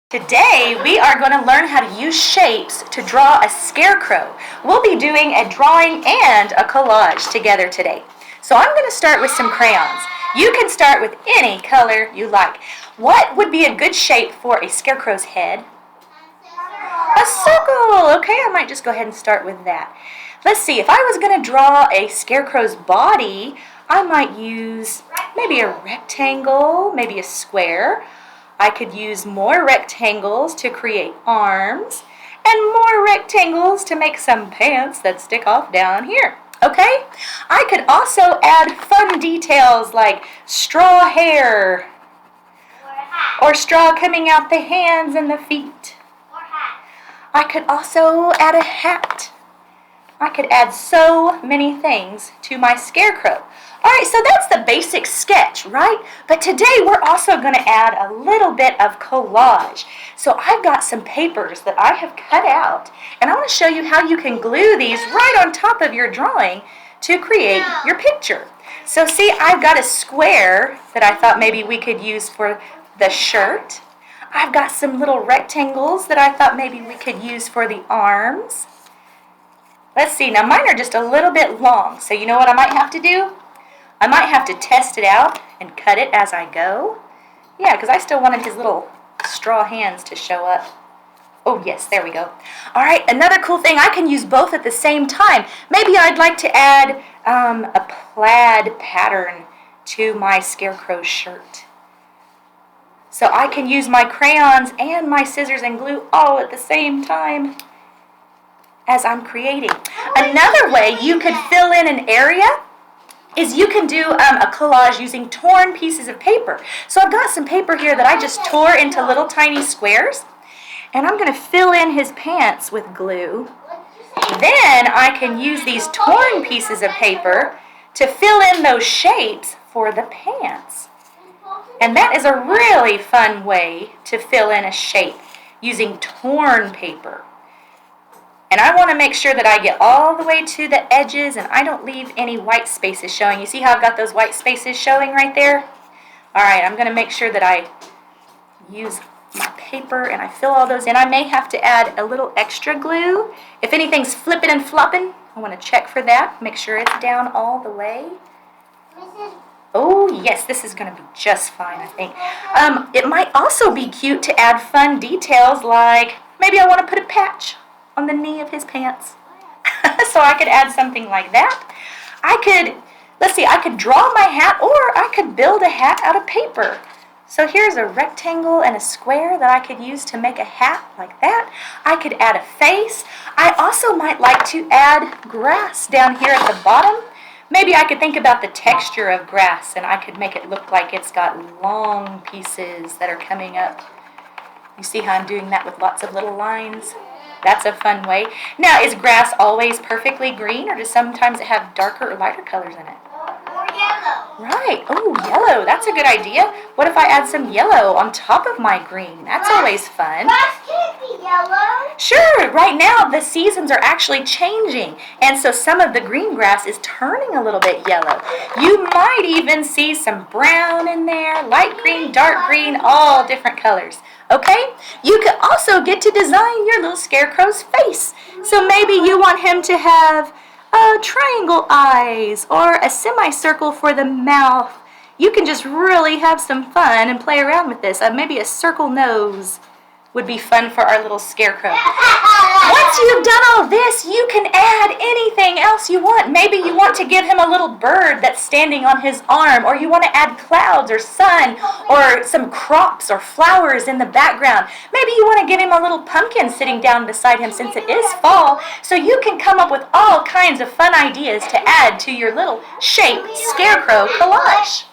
Today, we are going to learn how to use shapes to draw a scarecrow. We'll be doing a drawing and a collage together today. So I'm going to start with some crayons. You can start with any color you like. What would be a good shape for a scarecrow's head? A circle! Okay, I might just go ahead and start with that. Let's see, if I was going to draw a scarecrow's body, I might use maybe a rectangle, maybe a square. I could use more rectangles to create arms and more rectangles to make some pants that stick off down here. Okay? I could also add fun details like straw hair or straw coming out the hands and the feet. I could also add a hat. I could add so many things to my scarecrow. All right, so that's the basic sketch, right? But today we're also going to add a little bit of collage. So I've got some papers that I have cut out, and I want to show you how you can glue these right on top of your drawing to create your picture. So see, I've got a square that I thought maybe we could use for the shirt. I've got some little rectangles that I thought maybe we could use for the arms. Let's see, now mine are just a little bit long, so you know what I might have to do? I might have to test it out and cut it as I go. Yeah, because I still wanted his little straw hands to show up. Oh yes, there we go. All right, another cool thing, I can use both at the same time. Maybe I'd like to add a plaid pattern to my scarecrow shirt. So I can use my crayons and my scissors and glue all at the same time as I'm creating. Another way you could fill in an area is you can do a collage using torn pieces of paper. So I've got some paper here that I just tore into little tiny squares, and I'm going to fill in his pants with glue. Then I can use these torn pieces of paper to fill in those shapes for the pants. And that is a really fun way to fill in a shape using torn paper. And I want to make sure that I get all the way to the edges and I don't leave any white spaces showing. You see how I've got those white spaces showing right there? All right, I'm going to make sure that I use my paper and I fill all those in. I may have to add a little extra glue. If anything's flipping and flopping, I want to check for that. Make sure it's down all the way. Oh, yes, this is going to be just fine, I think. It might also be cute to add fun details like maybe I want to put a patch on the knee of his pants. So I could add something like that. I could draw my hat, or I could build a hat out of paper. So here's a rectangle and a square that I could use to make a hat like that. I could add a face. I also might like to add grass down here at the bottom. Maybe I could think about the texture of grass and I could make it look like it's got long pieces that are coming up. You see how I'm doing that with lots of little lines? That's a fun way. Now, is grass always perfectly green, or does sometimes it have darker or lighter colors in it? Or yellow. Right. Oh, yellow. That's a good idea. What if I add some yellow on top of my green? That's always fun. Grass can't be yellow. Sure. Right now, the seasons are actually changing, and so some of the green grass is turning a little bit yellow. You might even see some brown in there, light green, dark green, all different colors. Okay? You could also get to design your little scarecrow's face. So maybe you want him to have triangle eyes or a semicircle for the mouth. You can just really have some fun and play around with this. Maybe a circle nose would be fun for our little scarecrow. Once you've done all this, you can add anything else you want. Maybe you want to give him a little bird that's standing on his arm, or you want to add clouds or sun or some crops or flowers in the background. Maybe you want to give him a little pumpkin sitting down beside him since it is fall. So you can come up with all kinds of fun ideas to add to your little shape scarecrow collage.